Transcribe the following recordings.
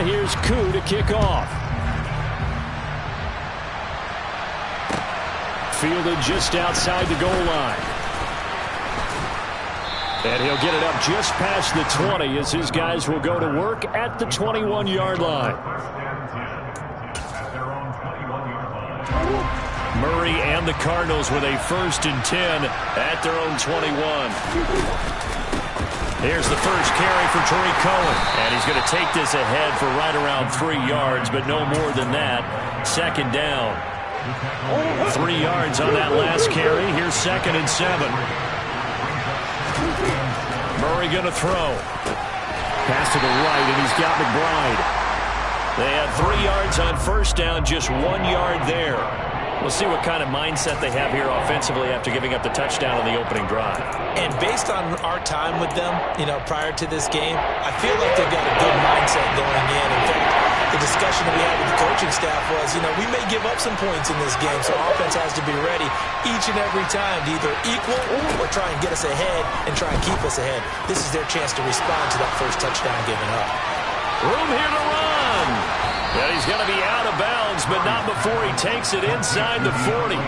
And here's Koo to kick off. Fielded just outside the goal line. And he'll get it up just past the 20 as his guys will go to work at the 21-yard line. Murray and the Cardinals with a 1st and 10 at their own 21. Here's the first carry for Tariq Cohen. And he's going to take this ahead for right around 3 yards, but no more than that. 2nd down. 3 yards on that last carry. Here's 2nd and 7. Murray going to throw. Pass to the right, and he's got McBride. They had 3 yards on 1st down, just 1 yard there. We'll see what kind of mindset they have here offensively after giving up the touchdown on the opening drive. And based on our time with them, prior to this game, I feel like they've got a good mindset going in. In fact, the discussion that we had with the coaching staff was, we may give up some points in this game, so offense has to be ready each and every time to either equal or try and get us ahead and try and keep us ahead. This is their chance to respond to that first touchdown given up. Room here to run. And he's going to be out of bounds, but not before he takes it inside the 40.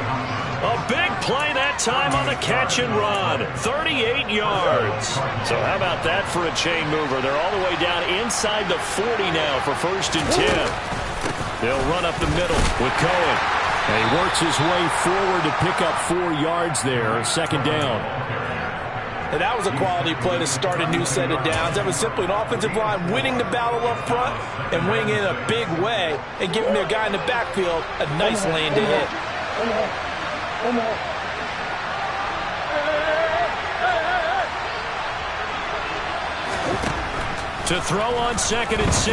A big play that time on the catch and run. 38 yards. So how about that for a chain mover? They're all the way down inside the 40 now for 1st and 10. They'll run up the middle with Cohen. And he works his way forward to pick up 4 yards there. 2nd down. And that was a quality play to start a new set of downs. That was simply an offensive line winning the battle up front and winning it in a big way and giving their guy in the backfield a nice lane to hit. To throw on 2nd and 6.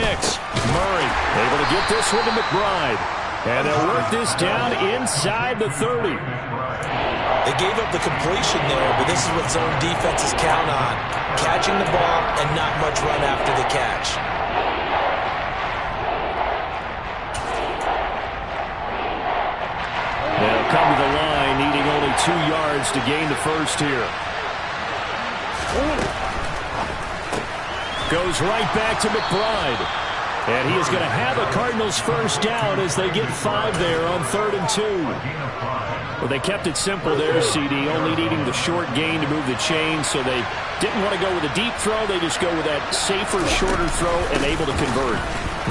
Murray able to get this one to McBride. And they'll work this down inside the 30. They gave up the completion there, but this is what zone defenses count on. Catching the ball and not much run after the catch. They'll come to the line, needing only 2 yards to gain the first here. Goes right back to McBride. And he is going to have a Cardinals 1st down as they get 5 there on 3rd and 2. Well, they kept it simple there, CD, only needing the short gain to move the chain, so they didn't want to go with a deep throw. They just go with that safer, shorter throw and able to convert.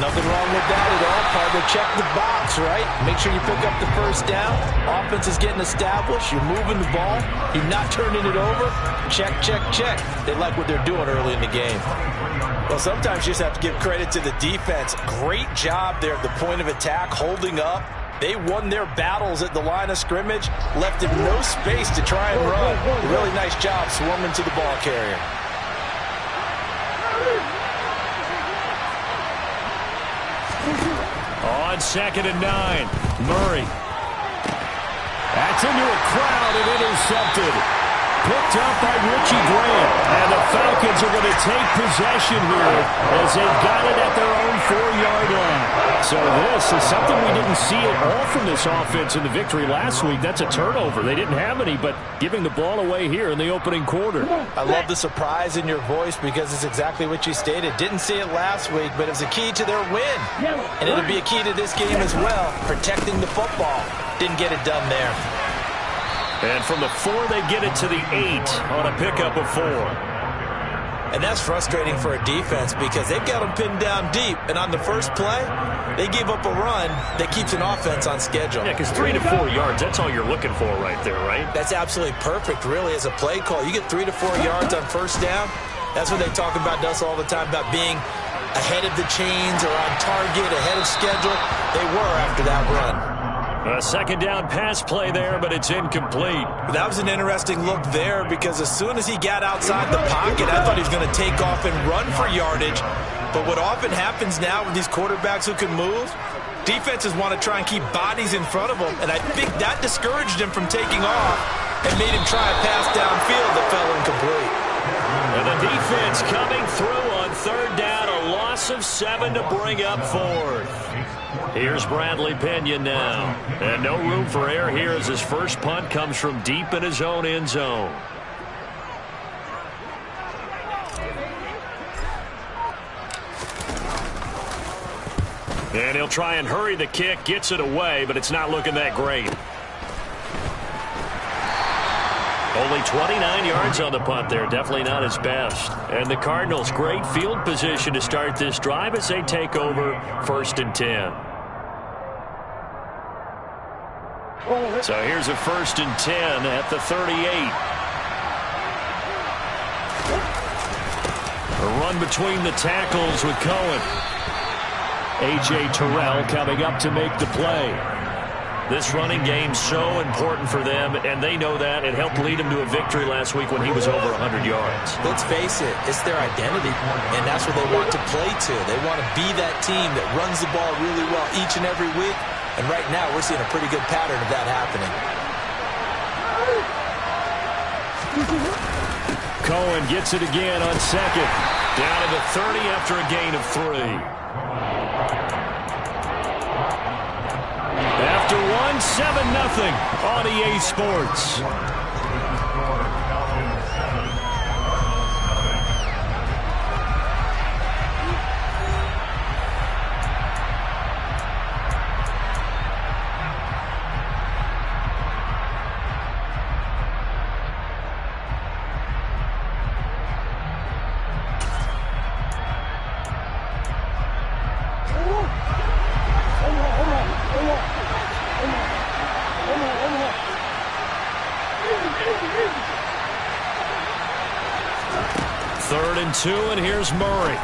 Nothing wrong with that at all. Part of check the box, right? Make sure you pick up the 1st down. Offense is getting established. You're moving the ball. You're not turning it over. Check, check, check. They like what they're doing early in the game. Well, sometimes you just have to give credit to the defense. Great job there at the point of attack, holding up. They won their battles at the line of scrimmage, left him no space to try and run. A really nice job swarming to the ball carrier. On 2nd and 9, Murray. That's into a crowd and intercepted. Picked up by Richie Grant. And the Falcons are going to take possession here as they've got it at their own 4-yard line. So this is something we didn't see at all from this offense in the victory last week. That's a turnover. They didn't have any, but giving the ball away here in the opening quarter. I love the surprise in your voice because it's exactly what you stated. Didn't see it last week, but it's a key to their win. And it'll be a key to this game as well, protecting the football. Didn't get it done there. And from the 4, they get it to the 8 on a pickup of 4. And that's frustrating for a defense because they've got them pinned down deep. And on the first play, they give up a run that keeps an offense on schedule. Yeah, because 3 to 4 yards, that's all you're looking for right there, right? That's absolutely perfect, really, as a play call. You get 3 to 4 yards on 1st down. That's what they talk about us all the time, about being ahead of the chains or on target, ahead of schedule. They were after that run. A 2nd down pass play there, but it's incomplete. That was an interesting look there because as soon as he got outside the pocket, I thought he was going to take off and run for yardage. But what often happens now with these quarterbacks who can move, defenses want to try and keep bodies in front of them, and I think that discouraged him from taking off and made him try a pass downfield that fell incomplete. And the defense coming through on 3rd down, a loss of 7 to bring up 4th. Here's Bradley Pinion now. And no room for error here as his first punt comes from deep in his own end zone. And he'll try and hurry the kick, gets it away, but it's not looking that great. Only 29 yards on the punt there. Definitely not his best. And the Cardinals, great field position to start this drive as they take over 1st and 10. So here's a 1st and 10 at the 38. A run between the tackles with Cohen. A.J. Terrell coming up to make the play. This running game so important for them, and they know that. It helped lead him to a victory last week when he was over 100 yards. Let's face it, it's their identity, and that's what they want to play to. They want to be that team that runs the ball really well each and every week, and right now we're seeing a pretty good pattern of that happening. Cohen gets it again on 2nd. Down to the 30 after a gain of 3. After 7-0 on EA Sports. Third and 2, and here's Murray.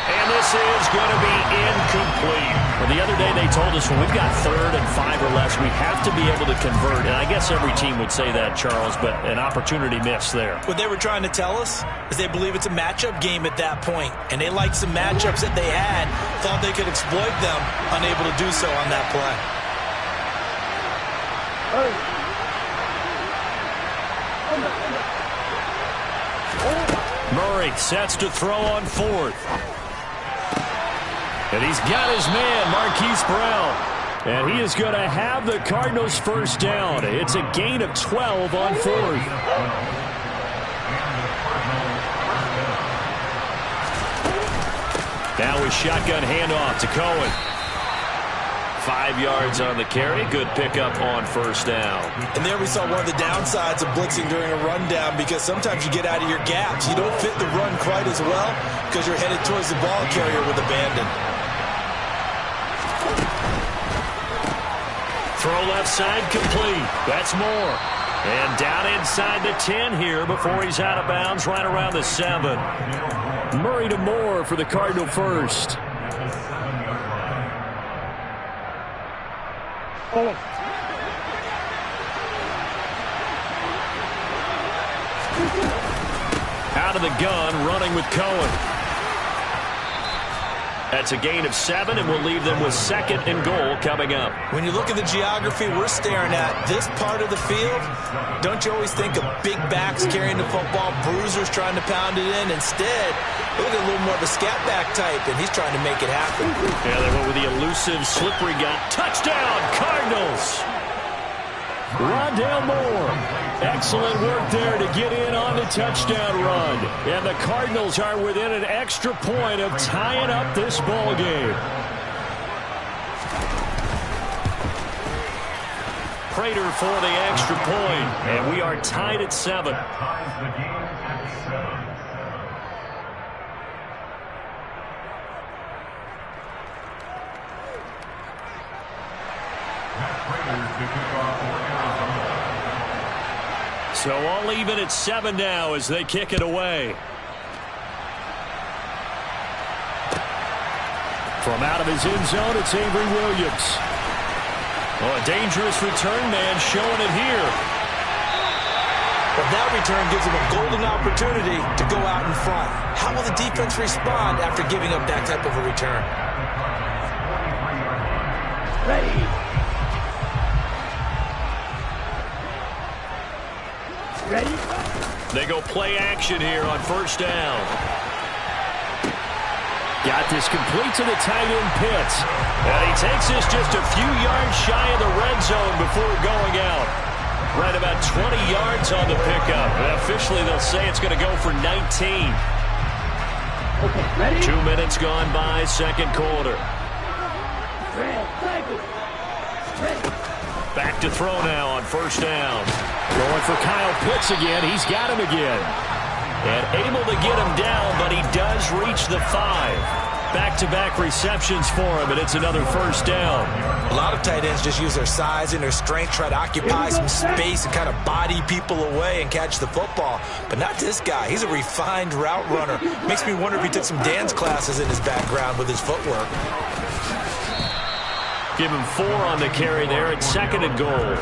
And this is going to be incomplete. Well, the other day they told us when we've got 3rd and 5 or less, we have to be able to convert. And I guess every team would say that, Charles, but an opportunity missed there. What they were trying to tell us is they believe it's a matchup game at that point. And they liked some matchups that they had, thought they could exploit them, unable to do so on that play. Murray sets to throw on 4th. And he's got his man, Marquise Brown. And he is going to have the Cardinals' first down. It's a gain of 12 on 4th. Now a shotgun handoff to Cohen. 5 yards on the carry. Good pickup on 1st down. And there we saw one of the downsides of blitzing during a rundown, because sometimes you get out of your gaps. You don't fit the run quite as well because you're headed towards the ball carrier with abandon. Throw left side complete. That's Moore. And down inside the 10 here before he's out of bounds right around the 7. Murray to Moore for the Cardinal first. Out of the gun, running with Cohen. That's a gain of 7, and we'll leave them with 2nd and goal coming up. When you look at the geography we're staring at, this part of the field, don't you always think of big backs carrying the football, bruisers trying to pound it in? Instead, look at a little more of a scat back type, and he's trying to make it happen. Yeah, they went with the elusive, slippery guy. Touchdown, Cardinals! Rondale Moore. Excellent work there to get in on the touchdown run. And the Cardinals are within an extra point of tying up this ball game. Prater for the extra point, and we are tied at 7. So all even at 7 now as they kick it away. From out of his end zone, it's Avery Williams. Oh, a dangerous return man showing it here. But that return gives him a golden opportunity to go out in front. How will the defense respond after giving up that type of a return? Ready. Ready? They go play action here on 1st down. Got this complete to the tight end Pitts. And he takes this just a few yards shy of the red zone before going out. Right about 20 yards on the pickup. And officially they'll say it's going to go for 19. Okay, ready? 2 minutes gone by, second quarter. Back to throw now on first down. Going for Kyle Pitts again. He's got him again. And able to get him down, but he does reach the 5. Back-to-back receptions for him, and it's another first down. A lot of tight ends just use their size and their strength, try to occupy some space and kind of body people away and catch the football. But not this guy. He's a refined route runner. Makes me wonder if he took some dance classes in his background with his footwork. Give him 4 on the carry there at second and goal.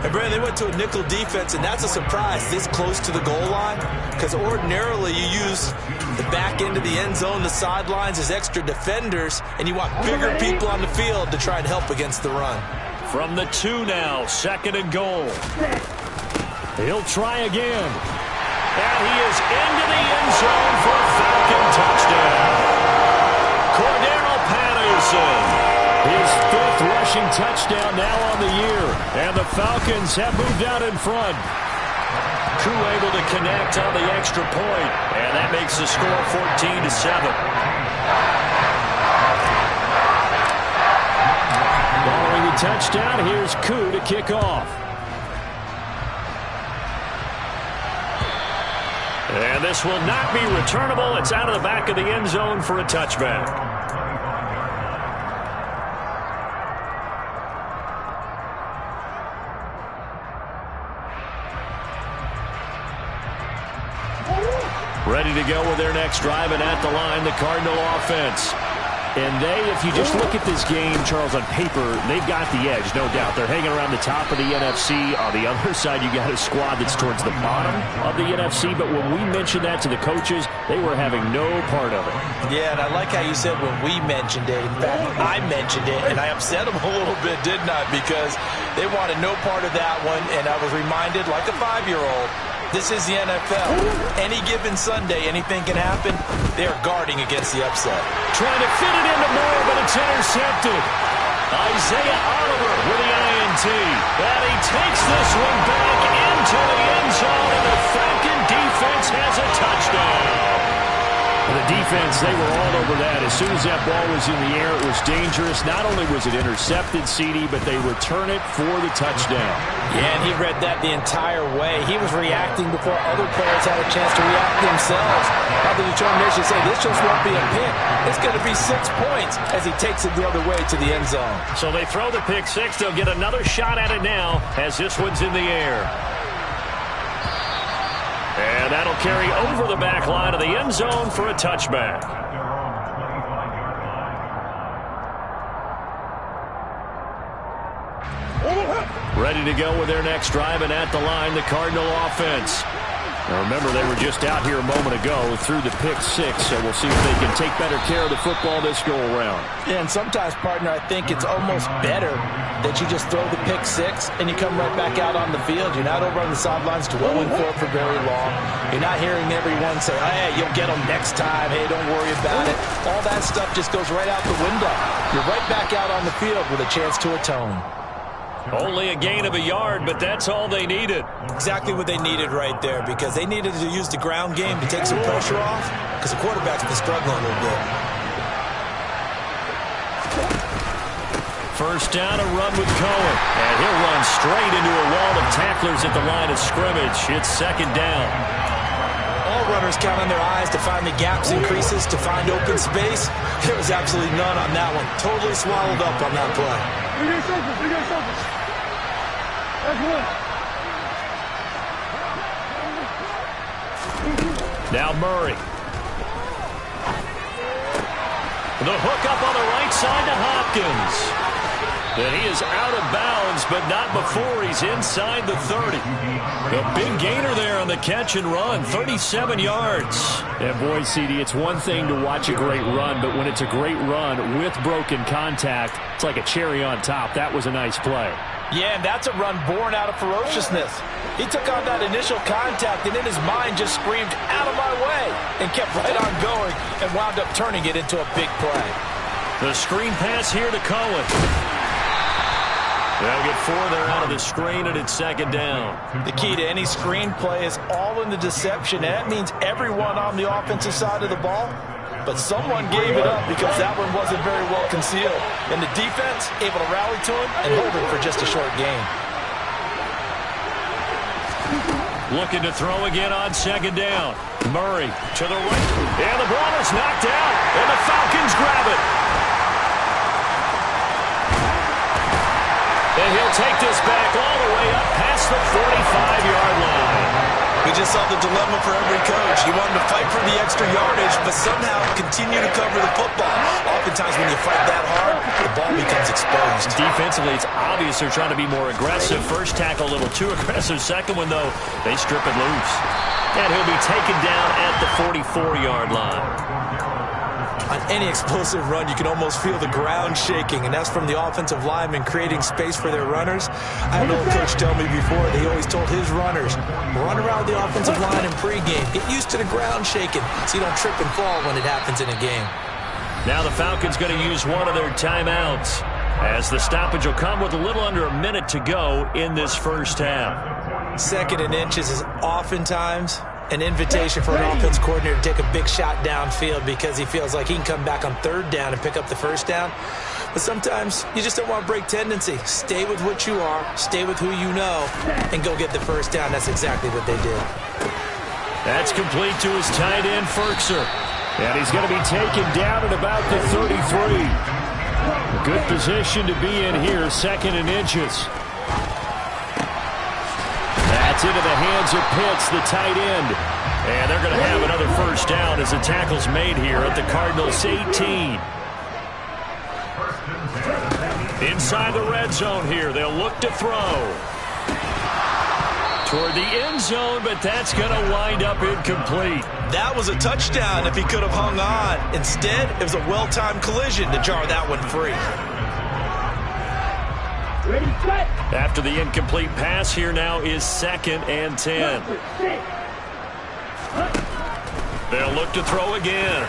And Brad, they went to a nickel defense, and that's a surprise this close to the goal line, because ordinarily you use the back end of the end zone, the sidelines as extra defenders, and you want bigger people on the field to try and help against the run. From the 2 now, second and goal. He'll try again. And he is into the end zone for a Falcon touchdown. Cordero Patterson. His 5th rushing touchdown now on the year. And the Falcons have moved out in front. Crew able to connect on the extra point. And that makes the score 14-7. Following the touchdown, here's Koo to kick off. And this will not be returnable. It's out of the back of the end zone for a touchback. Ready to go with their next drive, and at the line, the Cardinal offense. And if you just look at this game, Charles, on paper, they've got the edge, no doubt. They're hanging around the top of the NFC. On the other side, you got a squad that's towards the bottom of the NFC. But when we mentioned that to the coaches, they were having no part of it. Yeah, and I like how you said when we mentioned it. In fact, I mentioned it, and I upset them a little bit, didn't I? Because they wanted no part of that one, and I was reminded, like a 5-year-old, this is the NFL. Any given Sunday, anything can happen. They are guarding against the upset. Trying to fit it into Moore, but it's intercepted. Isaiah Oliver with the INT. And he takes this one back into the end zone, and the Falcon defense has a touchdown. The defense, they were all over that. As soon as that ball was in the air, it was dangerous. Not only was it intercepted, CD, but they return it for the touchdown. Yeah, and he read that the entire way. He was reacting before other players had a chance to react themselves. Had the determination to say, this just won't be a pick. It's going to be 6 points as he takes it the other way to the end zone. So they throw the pick 6. They'll get another shot at it now as this one's in the air. And that'll carry over the back line of the end zone for a touchback. Ready to go with their next drive, and at the line, the Cardinal offense. Now remember, they were just out here a moment ago through the pick 6, so we'll see if they can take better care of the football this go-around. Yeah, and sometimes, partner, I think it's almost better that you just throw the pick 6 and you come right back out on the field. You're not over on the sidelines dwelling for very long. You're not hearing everyone say, hey, you'll get them next time. Hey, don't worry about it. All that stuff just goes right out the window. You're right back out on the field with a chance to atone. Only a gain of a yard, but that's all they needed. Exactly what they needed right there, because they needed to use the ground game to take some pressure off, because the quarterback's been struggling a little bit. First down, a run with Cohen. And he'll run straight into a wall of tacklers at the line of scrimmage. It's second down. All runners count on their eyes to find the gaps and creases, to find open space. There was absolutely none on that one. Totally swallowed up on that play. That's one. Now Murray. The hook up on the right side to Hopkins. And he is out of bounds, but not before he's inside the 30. A big gainer there on the catch and run, 37 yards. And boy, CD, it's one thing to watch a great run, but when it's a great run with broken contact, it's like a cherry on top. That was a nice play. Yeah, and that's a run born out of ferociousness. He took on that initial contact and in his mind just screamed, out of my way, and kept right on going and wound up turning it into a big play. The screen pass here to Cohen. They'll get 4 there out of the screen, and it's second down. The key to any screen play is all in the deception. That means everyone on the offensive side of the ball but someone gave it up because that one wasn't very well concealed. And the defense able to rally to him and hold him for just a short gain. Looking to throw again on second down. Murray to the right. And the ball is knocked out. And the Falcons grab it. And he'll take this back all the way up past the 45-yard line. We just saw the dilemma for every coach. You want him to fight for the extra yardage, but somehow continue to cover the football. Oftentimes when you fight that hard, the ball becomes exposed. Defensively, it's obvious they're trying to be more aggressive. First tackle a little too aggressive. Second one, though, they strip it loose. And he'll be taken down at the 44-yard line. On any explosive run, you can almost feel the ground shaking, and that's from the offensive linemen creating space for their runners. I had an old coach tell me before that he always told his runners, run around the offensive line in pregame. Get used to the ground shaking so you don't trip and fall when it happens in a game. Now the Falcons going to use one of their timeouts as the stoppage will come with a little under a minute to go in this first half. 2nd and inches is oftentimes an invitation for an offense coordinator to take a big shot downfield because he feels like he can come back on 3rd down and pick up the 1st down. But sometimes you just don't want to break tendency. Stay with what you are, stay with who you know, and go get the 1st down. That's exactly what they did. That's complete to his tight end, Firkser. And he's going to be taken down at about the 33. Good position to be in here, 2nd and inches. That's into the hands of Pitts, the tight end. And they're going to have another 1st down as the tackle's made here at the Cardinals' 18. Inside the red zone here, they'll look to throw. Toward the end zone, but that's going to wind up incomplete. That was a touchdown if he could have hung on. Instead, it was a well-timed collision to jar that one free. After the incomplete pass, here now is 2nd and 10. They'll look to throw again.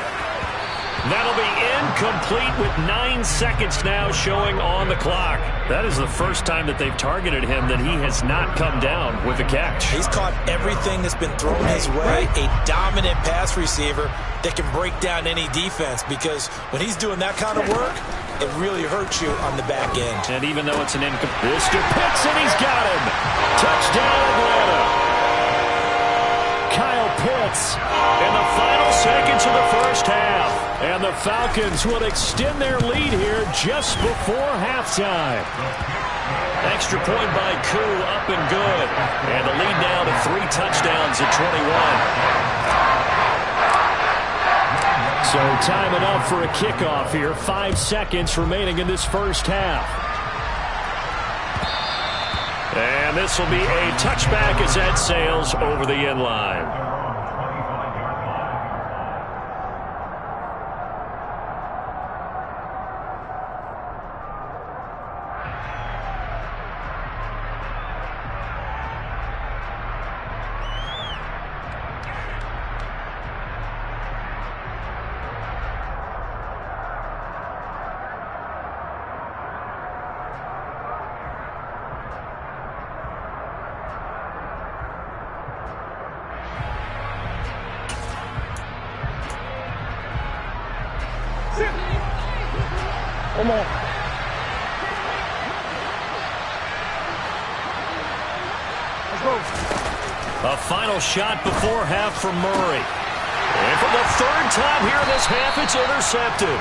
That'll be incomplete with 9 seconds now showing on the clock. That is the first time that they've targeted him that he has not come down with a catch. He's caught everything that's been thrown his way. A dominant pass receiver that can break down any defense because when he's doing that kind of work, it really hurts you on the back end. And even though it's an incomplete, Mr. Pitts, and he's got him. Touchdown, Atlanta. Kyle Pitts in the final seconds of the first half. And the Falcons will extend their lead here just before halftime. Extra point by Koo, up and good. And the lead now to 3 touchdowns at 21. So time enough for a kickoff here. 5 seconds remaining in this first half. And this will be a touchback as that sails over the end line. Come on. Let's go. A final shot before half from Murray. And for the 3rd time here in this half, it's intercepted.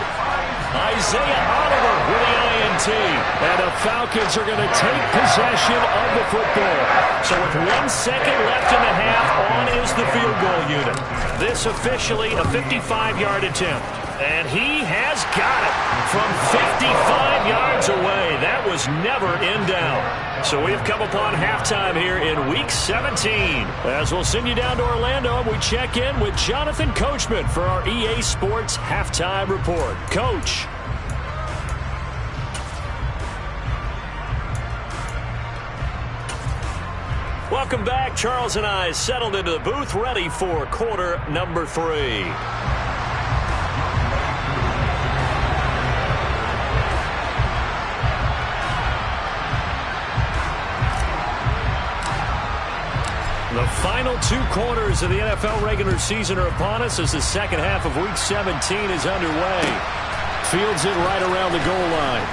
Isaiah Oliver with the INT. And the Falcons are going to take possession of the football. So with 1 second left in the half, on is the field goal unit. This officially a 55-yard attempt. And he has got it from 55 yards away. That was never in doubt. So we've come upon halftime here in Week 17. As we'll send you down to Orlando, we check in with Jonathan Coachman for our EA Sports Halftime Report. Coach. Welcome back. Charles and I settled into the booth, ready for quarter number 3. The final 2 quarters of the NFL regular season are upon us as the second half of Week 17 is underway. Fields it right around the goal line.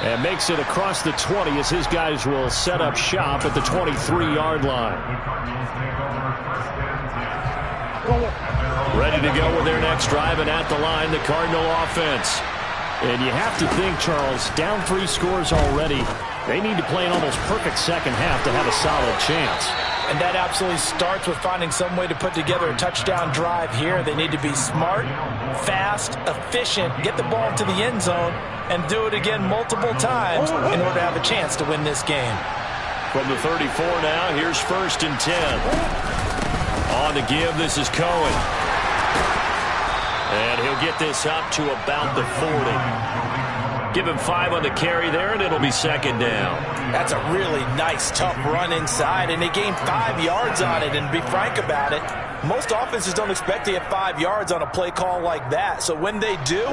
And makes it across the 20 as his guys will set up shop at the 23-yard line. Ready to go with their next drive, and at the line, the Cardinal offense. And you have to think, Charles, down 3 scores already. They need to play an almost perfect second half to have a solid chance. And that absolutely starts with finding some way to put together a touchdown drive here. They need to be smart, fast, efficient, get the ball to the end zone, and do it again multiple times in order to have a chance to win this game. From the 34 now, here's 1st and 10. On the give, this is Cohen. And he'll get this up to about the 40. Give him 5 on the carry there, and it'll be 2nd down. That's a really nice, tough run inside, and they gained 5 yards on it. And to be frank about it, most offenses don't expect to get 5 yards on a play call like that. So when they do,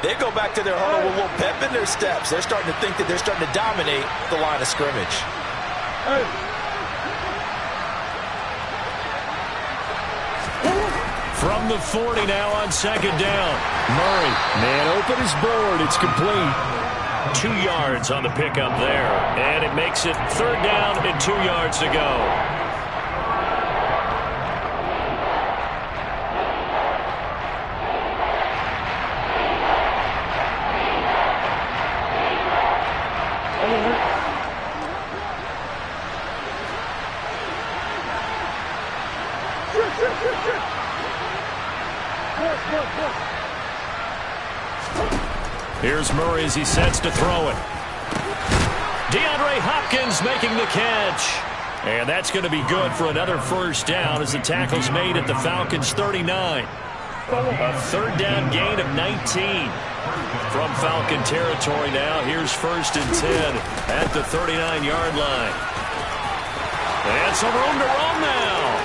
they go back to their huddle with a little pep in their steps. They're starting to think that they're starting to dominate the line of scrimmage. From the 40 now on 2nd down. Murray, man open his board. It's complete. 2 yards on the pickup there. And it makes it 3rd down and 2 yards to go. Here's Murray as he sets to throw it. DeAndre Hopkins making the catch. And that's going to be good for another 1st down as the tackle's made at the Falcons' 39. A 3rd down gain of 19. From Falcon territory now, here's 1st and 10 at the 39-yard line. And some room to roam now.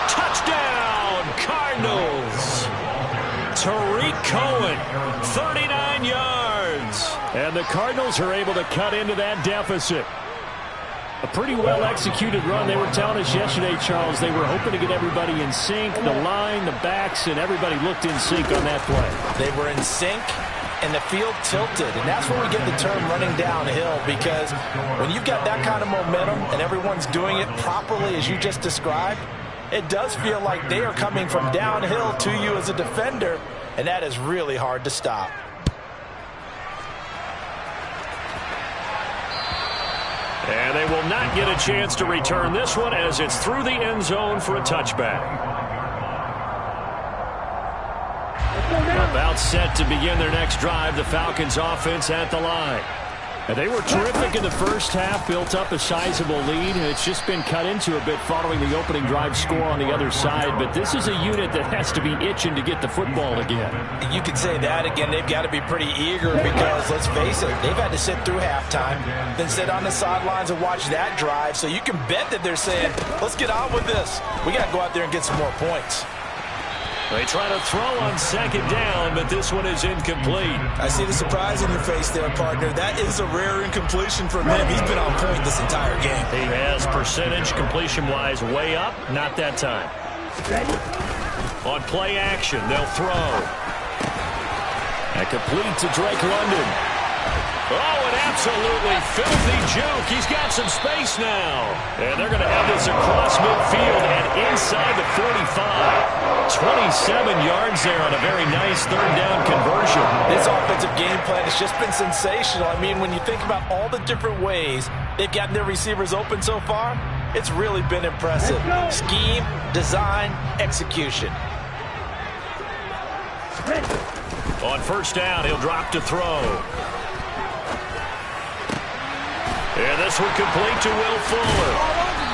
Touchdown, Cardinals. Tariq Cohen, 39 yards. And the Cardinals are able to cut into that deficit. A pretty well-executed run. They were telling us yesterday, Charles, they were hoping to get everybody in sync, the line, the backs, and everybody looked in sync on that play. They were in sync, and the field tilted. And that's where we get the term running downhill, because when you've got that kind of momentum and everyone's doing it properly as you just described, it does feel like they are coming from downhill to you as a defender, and that is really hard to stop. And they will not get a chance to return this one as it's through the end zone for a touchback. About set to begin their next drive, the Falcons offense at the line. And they were terrific in the first half, built up a sizable lead, and it's just been cut into a bit following the opening drive score on the other side. But this is a unit that has to be itching to get the football again. You could say that again. They've got to be pretty eager because, let's face it, they've had to sit through halftime, then sit on the sidelines and watch that drive. So you can bet that they're saying, let's get on with this. We got to go out there and get some more points. They try to throw on 2nd down, but this one is incomplete. I see the surprise in your face there, partner. That is a rare incompletion from him. He's been on point this entire game. He has percentage completion-wise way up. Not that time. On play action, they'll throw. And complete to Drake London. Oh, an absolutely filthy juke. He's got some space now. And they're going to have this across midfield and inside the 45. 27 yards there on a very nice 3rd down conversion. This offensive game plan has just been sensational. I mean, when you think about all the different ways they've gotten their receivers open so far, it's really been impressive. Scheme, design, execution. On 1st down, he'll drop to throw. And this one complete to Will Fuller.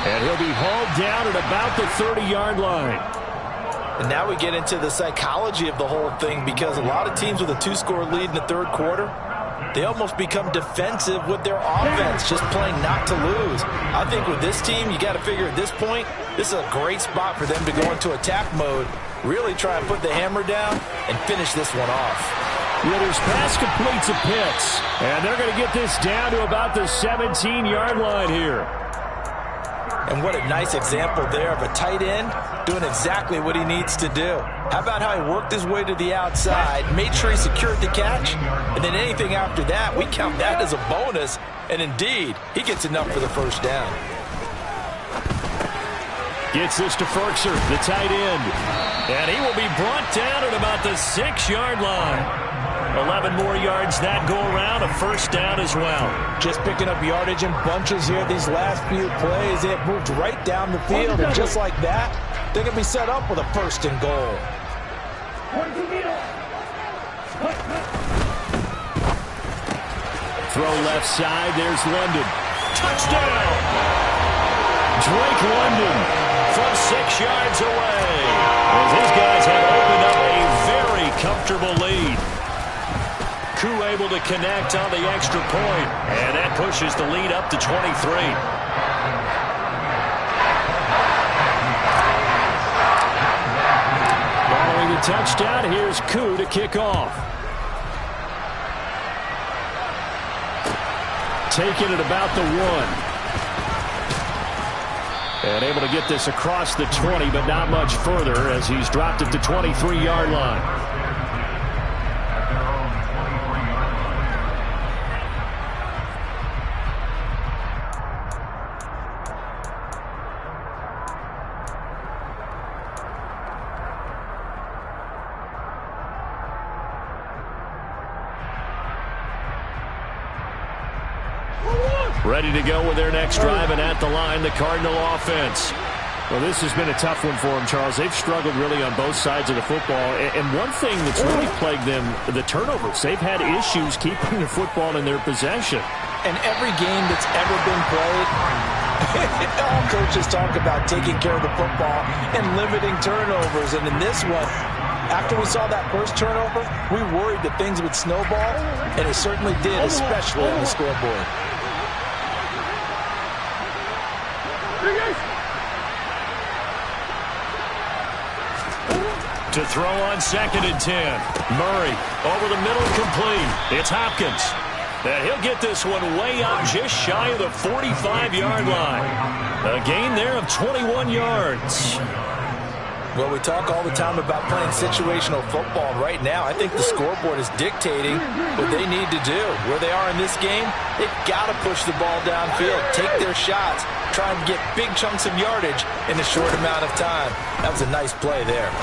And he'll be hauled down at about the 30-yard line. And now we get into the psychology of the whole thing, because a lot of teams with a 2-score lead in the 3rd quarter, they almost become defensive with their offense, just playing not to lose. I think with this team, you got to figure at this point, this is a great spot for them to go into attack mode, really try and put the hammer down and finish this one off. Ritter's pass completes a Pitts. And they're going to get this down to about the 17-yard line here. And what a nice example there of a tight end doing exactly what he needs to do. How about how he worked his way to the outside, made sure he secured the catch, and then anything after that, we count that as a bonus. And indeed, he gets enough for the first down. Gets this to Ferkser, the tight end. And he will be brought down at about the 6-yard line. 11 more yards that go around, a first down as well. Just picking up yardage in bunches here these last few plays. It moved right down the field, and just like that, they're going to be set up with a first and goal. Throw left side, there's London. Touchdown! Drake London from 6 yards away. As these guys have opened up a very comfortable lead. Koo able to connect on the extra point, and that pushes the lead up to 23. Following the touchdown, here's Koo to kick off. Taking it about the 1. And able to get this across the 20, but not much further as he's dropped it to 23-yard line. Ready to go with their next drive, and at the line, the Cardinal offense. Well, this has been a tough one for them, Charles. They've struggled really on both sides of the football. And one thing that's really plagued them, the turnovers. They've had issues keeping the football in their possession. And every game that's ever been played, all coaches talk about taking care of the football and limiting turnovers. And in this one, after we saw that first turnover, we worried that things would snowball, and it certainly did, especially on the scoreboard. To throw on 2nd and 10. Murray over the middle, complete. It's Hopkins. And he'll get this one way out just shy of the 45-yard line. A gain there of 21 yards. Well, we talk all the time about playing situational football. Right now, I think the scoreboard is dictating what they need to do. Where they are in this game, they've got to push the ball downfield, take their shots, try and get big chunks of yardage in a short amount of time. That was a nice play there.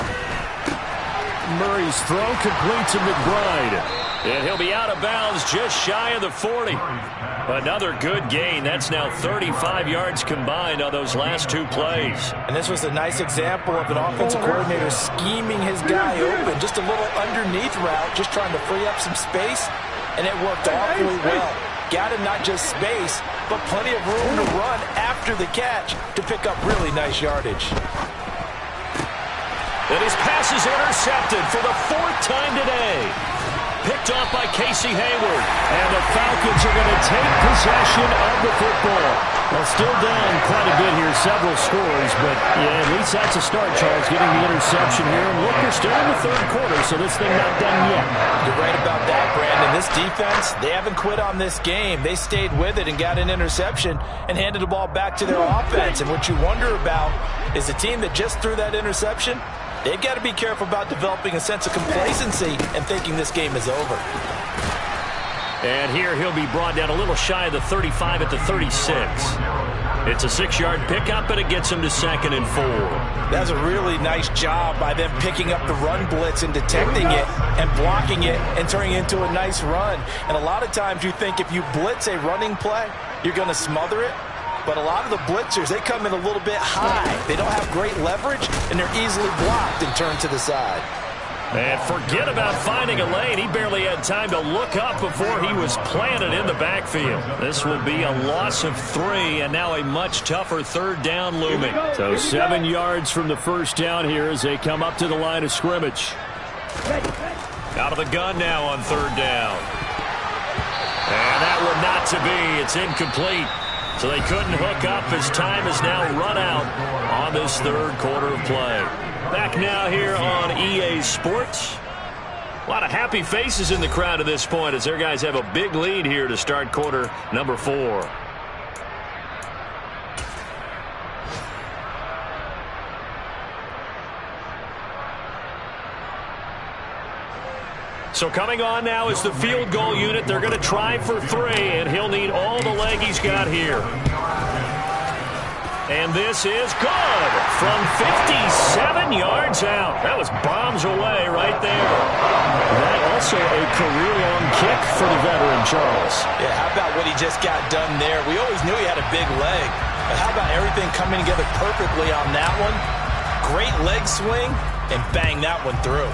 Murray's throw complete to McBride. And he'll be out of bounds just shy of the 40. Another good gain. That's now 35 yards combined on those last two plays. And this was a nice example of an offensive coordinator scheming his guy open. Just a little underneath route, just trying to free up some space. And it worked awfully well. Got him not just space, but plenty of room to run after the catch to pick up really nice yardage. And his pass is intercepted for the 4th time today. Picked off by Casey Hayward. And the Falcons are going to take possession of the football. Well, still down quite a bit here, several scores. But, yeah, at least that's a start, Charles, getting the interception here. And look, we're still in the 3rd quarter, so this thing not done yet. You're right about that, Brandon. This defense, they haven't quit on this game. They stayed with it and got an interception and handed the ball back to their offense. And what you wonder about is the team that just threw that interception, they've got to be careful about developing a sense of complacency and thinking this game is over. And here he'll be brought down a little shy of the 35 at the 36. It's a 6-yard pickup, and it gets him to 2nd and 4. That's a really nice job by them picking up the run blitz and detecting it and blocking it and turning it into a nice run. And a lot of times you think if you blitz a running play, you're going to smother it. But a lot of the blitzers, they come in a little bit high. They don't have great leverage, and they're easily blocked and turned to the side. And forget about finding a lane. He barely had time to look up before he was planted in the backfield. This will be a loss of 3, and now a much tougher 3rd down looming. So 7 yards from the first down here as they come up to the line of scrimmage. Out of the gun now on 3rd down. And that one not to be. It's incomplete. So they couldn't hook up as time has now run out on this 3rd quarter of play. Back now here on EA Sports. A lot of happy faces in the crowd at this point as their guys have a big lead here to start quarter number 4. So coming on now is the field goal unit. They're going to try for 3, and he'll need all the leg he's got here. And this is good from 57 yards out. That was bombs away right there. That also a career-long kick for the veteran, Charles. Yeah, how about what he just got done there? We always knew he had a big leg. But how about everything coming together perfectly on that one? Great leg swing, and bang that one through.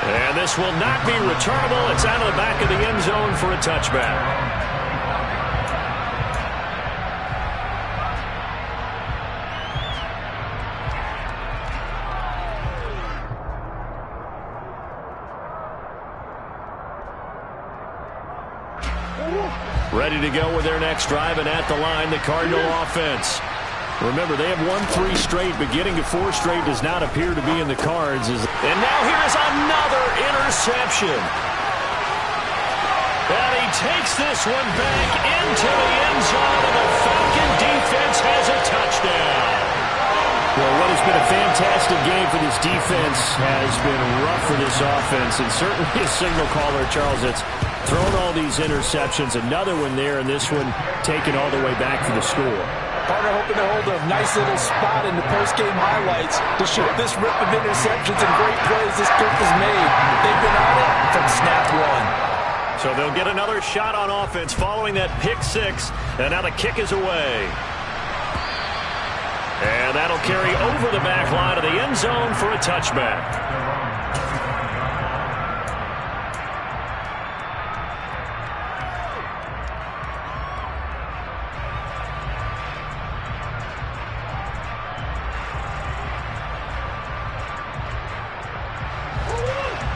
And this will not be returnable. It's out of the back of the end zone for a touchback. Ready to go with their next drive, and at the line, the Cardinal offense. Remember, they have won 3 straight, but getting to 4 straight does not appear to be in the cards. And now here is another interception. And he takes this one back into the end zone, and the Falcon defense has a touchdown. Well, what has been a fantastic game for this defense has been rough for this offense, and certainly a signal caller, Charles, that's thrown all these interceptions. Another one there, and this one taken all the way back for the score. Partner hoping to hold a nice little spot in the post-game highlights to show this rip of interceptions and great plays this group has made. They've been on it from snap 1. So they'll get another shot on offense following that pick 6, and now the kick is away. And that'll carry over the back line of the end zone for a touchback.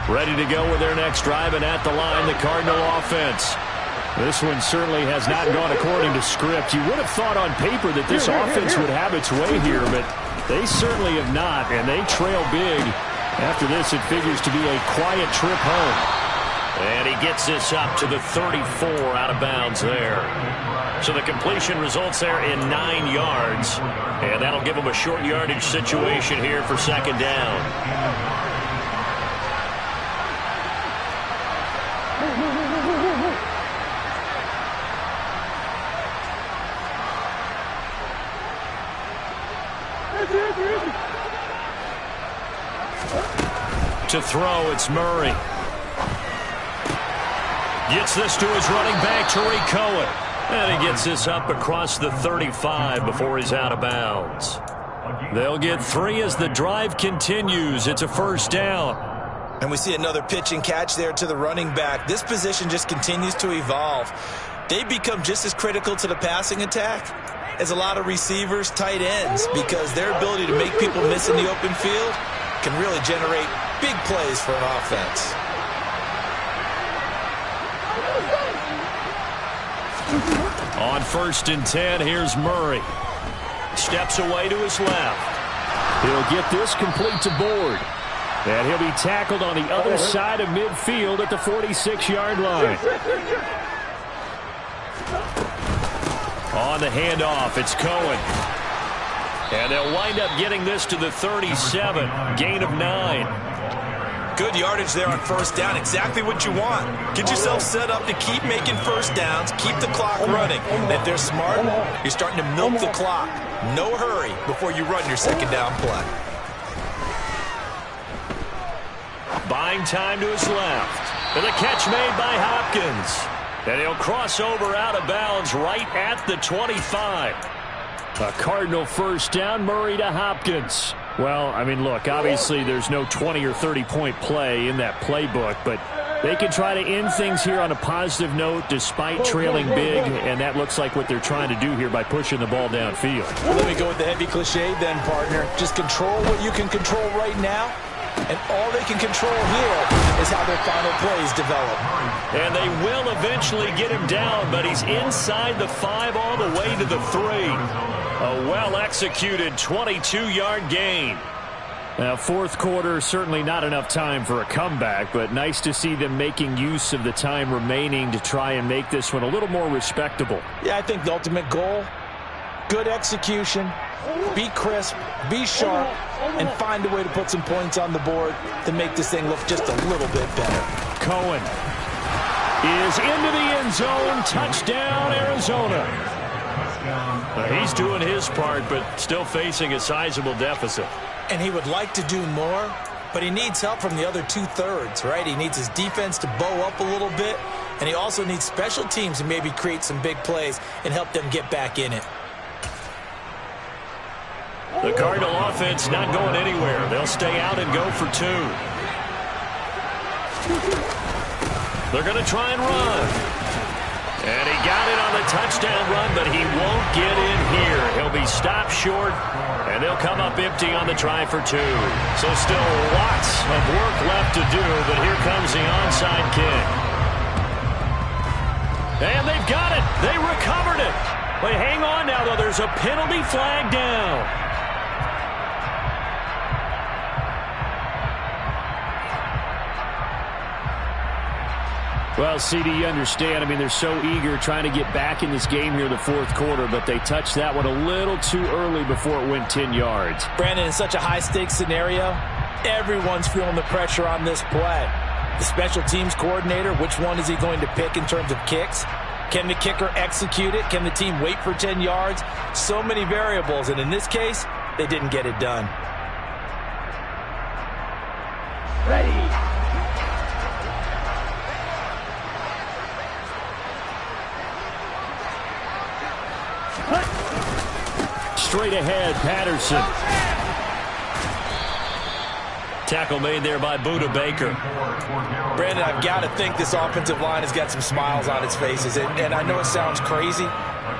Ready to go with their next drive, and at the line, the Cardinal offense. This one certainly has not gone according to script. You would have thought on paper that this offense would have its way here, but they certainly have not, and they trail big. After this, it figures to be a quiet trip home. And he gets this up to the 34 out of bounds there. So the completion results there in 9 yards, and that'll give them a short yardage situation here for second down. To throw, it's Murray. Gets this to his running back, Tariq Cohen. And he gets this up across the 35 before he's out of bounds. They'll get 3 as the drive continues. It's a first down. And we see another pitch and catch there to the running back. This position just continues to evolve. They become just as critical to the passing attack as a lot of receivers, tight ends, because their ability to make people miss in the open field can really generate big plays for an offense. On 1st and 10, here's Murray. Steps away to his left. He'll get this complete to Board. And he'll be tackled on the other side of midfield at the 46-yard line. On the handoff, it's Cohen. And they'll wind up getting this to the 37, gain of 9. Good yardage there on first down, exactly what you want. Get yourself set up to keep making first downs, keep the clock running. And if they're smart, you're starting to milk the clock. No hurry before you run your second down play. Buying time to his left. And the catch made by Hopkins. And he'll cross over out of bounds right at the 25. A Cardinal first down, Murray to Hopkins. Well, I mean, look, obviously there's no 20 or 30-point play in that playbook, but they can try to end things here on a positive note despite trailing big, and that looks like what they're trying to do here by pushing the ball downfield. Well, let me go with the heavy cliche then, partner. Just control what you can control right now, and all they can control here is how their final plays develop. And they will eventually get him down, but he's inside the 5 all the way to the 3. A well-executed 22-yard gain. Now, fourth quarter, certainly not enough time for a comeback, but nice to see them making use of the time remaining to try and make this one a little more respectable. Yeah, I think the ultimate goal, good execution, be crisp, be sharp, and find a way to put some points on the board to make this thing look just a little bit better. Cohen is into the end zone. Touchdown, Arizona. He's doing his part, but still facing a sizable deficit. And he would like to do more, but he needs help from the other two-thirds, right? He needs his defense to bow up a little bit, and he also needs special teams to maybe create some big plays and help them get back in it. The Cardinal offense not going anywhere. They'll stay out and go for 2. They're going to try and run. And he got it on the touchdown run, but he won't get in here. He'll be stopped short, and they'll come up empty on the try for 2. So still lots of work left to do, but here comes the onside kick. And they've got it. They recovered it. But hang on now, though. There's a penalty flag down. Well, CD, you understand. I mean, they're so eager trying to get back in this game here in the fourth quarter, but they touched that one a little too early before it went 10 yards. Brandon, in such a high-stakes scenario, everyone's feeling the pressure on this play. The special teams coordinator, which one is he going to pick in terms of kicks? Can the kicker execute it? Can the team wait for 10 yards? So many variables, and in this case, they didn't get it done. Ready. Straight ahead, Patterson. Tackle made there by Buda Baker. Brandon, I've got to think this offensive line has got some smiles on its faces. And I know it sounds crazy,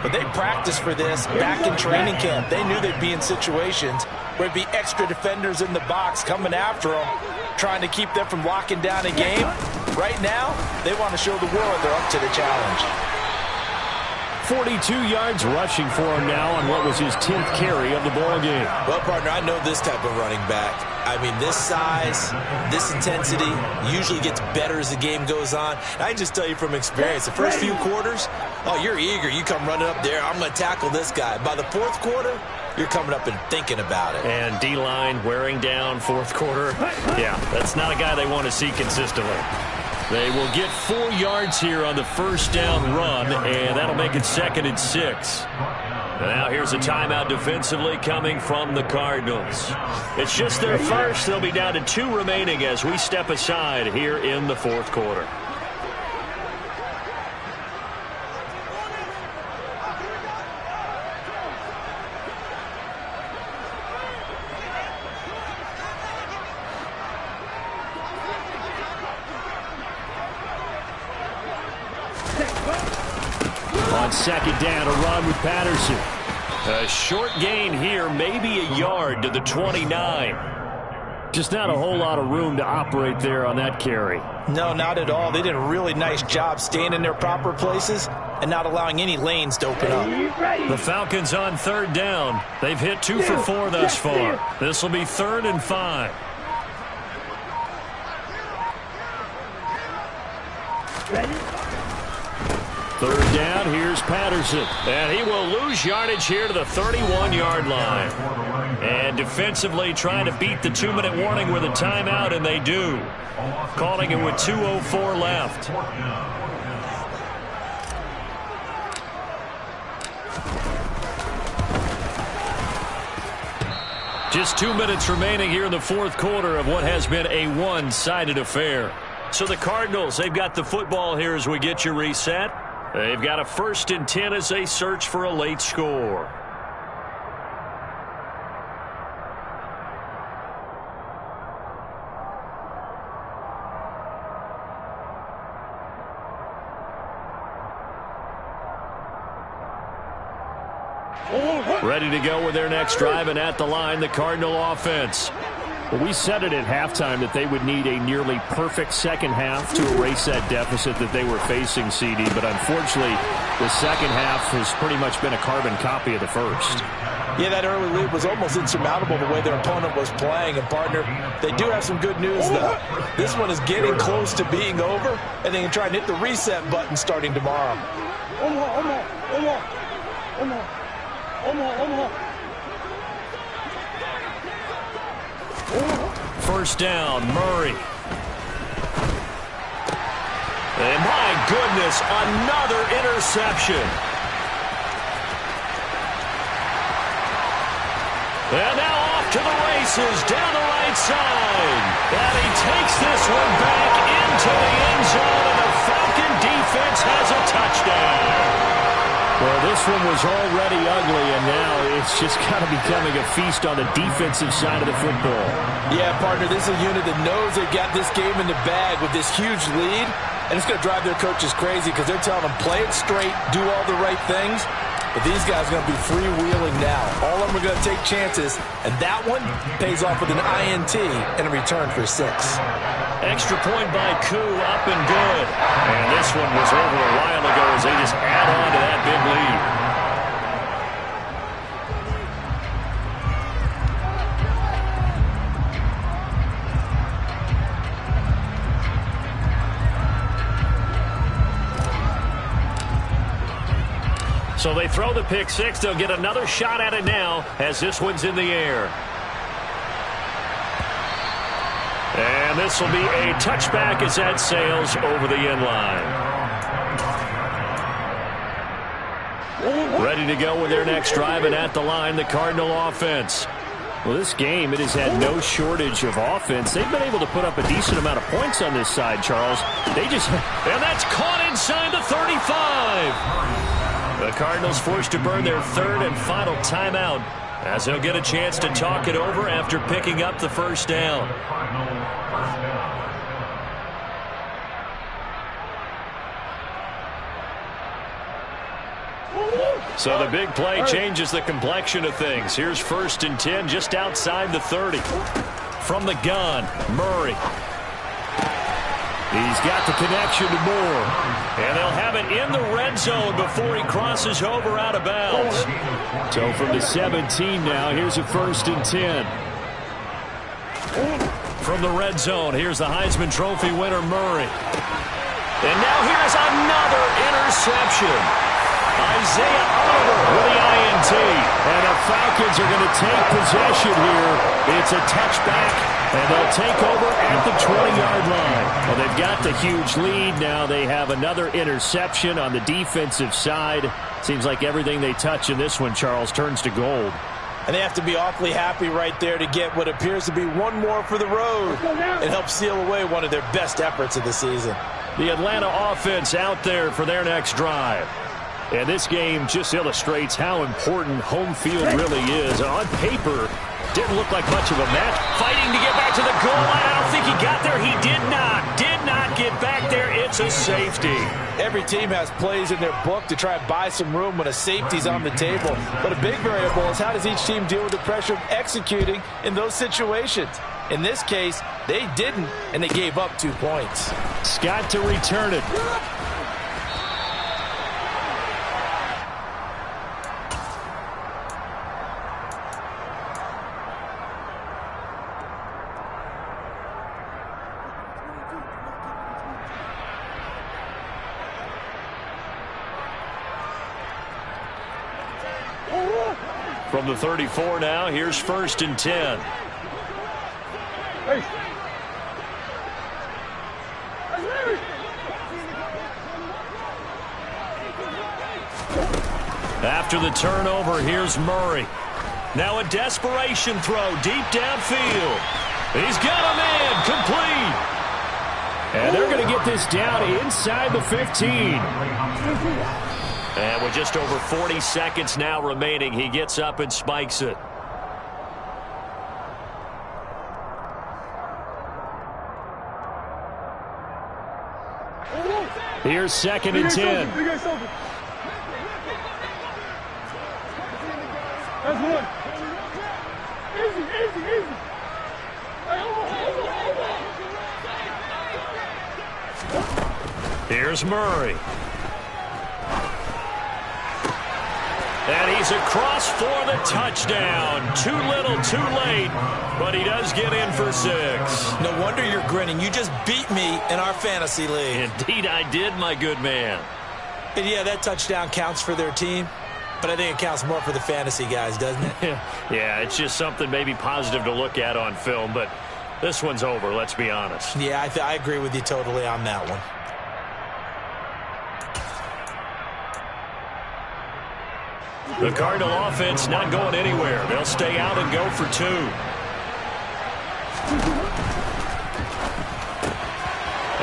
but they practiced for this back in training camp. They knew they'd be in situations where it'd be extra defenders in the box coming after them, trying to keep them from locking down a game. Right now, they want to show the world they're up to the challenge. 42 yards rushing for him now on what was his 10th carry of the ball game. Well, partner, I know this type of running back. I mean, this size, this intensity usually gets better as the game goes on. And I can just tell you from experience, the first few quarters, oh, you're eager. You come running up there, I'm going to tackle this guy. By the fourth quarter, you're coming up and thinking about it. And D-line wearing down fourth quarter. Yeah, that's not a guy they want to see consistently. They will get 4 yards here on the first down run, and that'll make it 2nd and 6. And now here's a timeout defensively coming from the Cardinals. It's just their first. They'll be down to 2 remaining as we step aside here in the fourth quarter. On second down, a run with Patterson. A short gain here, maybe a yard to the 29. Just not a whole lot of room to operate there on that carry. No, not at all. They did a really nice job staying in their proper places and not allowing any lanes to open up. The Falcons on 3rd down. They've hit 2 for 4 thus far. This will be 3rd and 5. Ready. 3rd down, here's Patterson. And he will lose yardage here to the 31-yard line. And defensively trying to beat the 2-minute warning with a timeout, and they do. Calling it with 2:04 left. Just 2 minutes remaining here in the fourth quarter of what has been a one-sided affair. So the Cardinals, they've got the football here as we get you reset. They've got a 1st and 10 as they search for a late score. Ready to go with their next drive, and at the line, the Cardinal offense. Well, we said it at halftime that they would need a nearly perfect second half to erase that deficit that they were facing, CD. But unfortunately, the second half has pretty much been a carbon copy of the first. Yeah, that early lead was almost insurmountable the way their opponent was playing. And, partner, they do have some good news, though. This one is getting close to being over, and they can try and hit the reset button starting tomorrow. First down, Murray. And my goodness, another interception. And now off to the races down the right side. And he takes this one back into the end zone, and the Falcon defense has a touchdown. Well, this one was already ugly, and now it's just kind of becoming a feast on the defensive side of the football. Yeah, partner, this is a unit that knows they've got this game in the bag with this huge lead, and it's going to drive their coaches crazy because they're telling them, play it straight, do all the right things. But these guys are going to be freewheeling now. All of them are going to take chances, and that one pays off with an INT and a return for 6. Extra point by Koo, up and good. And this one was over a while ago as they just add on to that big lead. So they throw the pick six. They'll get another shot at it now as this one's in the air. And this will be a touchback as that sails over the end line. Ready to go with their next drive, and at the line, the Cardinal offense. Well, this game, it has had no shortage of offense. They've been able to put up a decent amount of points on this side, Charles. And that's caught inside the 35. The Cardinals forced to burn their third and final timeout as they'll get a chance to talk it over after picking up the first down. So the big play changes the complexion of things. Here's 1st and 10 just outside the 30. From the gun, Murray. He's got the connection to Moore. And they'll have it in the red zone before he crosses over out of bounds. So from the 17 now, here's a 1st and 10. From the red zone, here's the Heisman Trophy winner, Murray. And now here's another interception. Isaiah Oliver with the INT. And the Falcons are going to take possession here. It's a touchback, and they'll take over at the 20-yard line. Well, they've got the huge lead. Now they have another interception on the defensive side. Seems like everything they touch in this one, Charles, turns to gold. And they have to be awfully happy right there to get what appears to be one more for the road and help seal away one of their best efforts of the season. The Atlanta offense out there for their next drive. And this game just illustrates how important home field really is. On paper, didn't look like much of a match. Fighting to get back to the goal line. I don't think he got there. He did not get back there. It's a safety. Every team has plays in their book to try and buy some room when a safety's on the table. But a big variable is how does each team deal with the pressure of executing in those situations. In this case, they didn't, and they gave up 2 points. Scott to return it. From the 34 now, here's 1st and 10. After the turnover, here's Murray. Now a desperation throw deep downfield. He's got a man complete. And they're going to get this down inside the 15. And with just over 40 seconds now remaining, he gets up and spikes it. Here's 2nd and 10. That's one. Here's Murray. And he He's across for the touchdown. Too little, too late, but he does get in for 6. No wonder you're grinning. You just beat me in our fantasy league. Indeed I did, my good man. And yeah, that touchdown counts for their team, but I think it counts more for the fantasy guys, doesn't it? Yeah, it's just something maybe positive to look at on film, but this one's over, let's be honest. Yeah, I agree with you totally on that one. The Cardinal offense not going anywhere. They'll stay out and go for 2.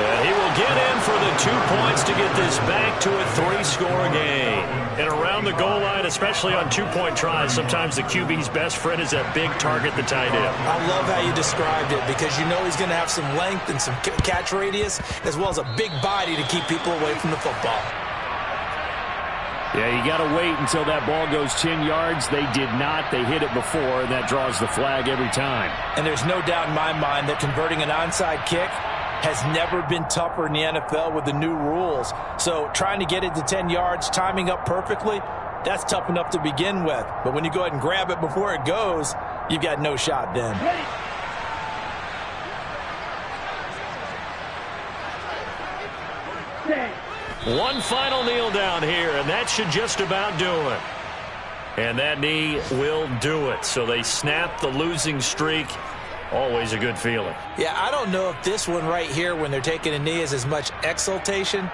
And he will get in for the 2 points to get this back to a 3-score game. And around the goal line, especially on 2-point tries, sometimes the QB's best friend is that big target, the tight end. I love how you described it because you know he's going to have some length and some catch radius as well as a big body to keep people away from the football. Yeah, you got to wait until that ball goes 10 yards. They did not. They hit it before, and that draws the flag every time. And there's no doubt in my mind that converting an onside kick has never been tougher in the NFL with the new rules. So trying to get it to 10 yards, timing up perfectly, that's tough enough to begin with. But when you go ahead and grab it before it goes, you've got no shot then. Ready. Stand. One final kneel down here, and that should just about do it. And that knee will do it. So they snap the losing streak. Always a good feeling. Yeah, I don't know if this one right here when they're taking a knee is as much exultation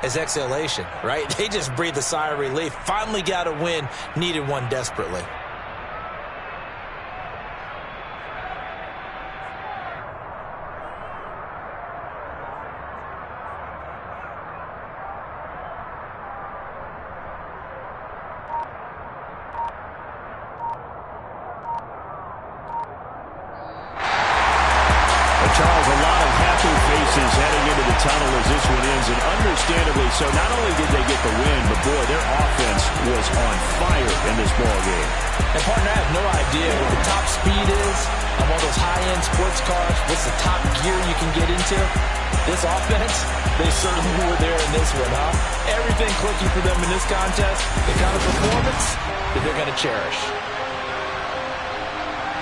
as exhalation, right? They just breathe a sigh of relief. Finally got a win, needed one desperately. Charles, a lot of happy faces heading into the tunnel as this one ends, and understandably so. Not only did they get the win, but boy, their offense was on fire in this ball game. And partner, I have no idea what the top speed is on one of those high-end sports cars. What's the top gear you can get into? This offense, they certainly were there in this one, huh? Everything clicking for them in this contest, the kind of performance that they're going to cherish.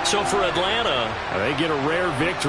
So for Atlanta, they get a rare victory.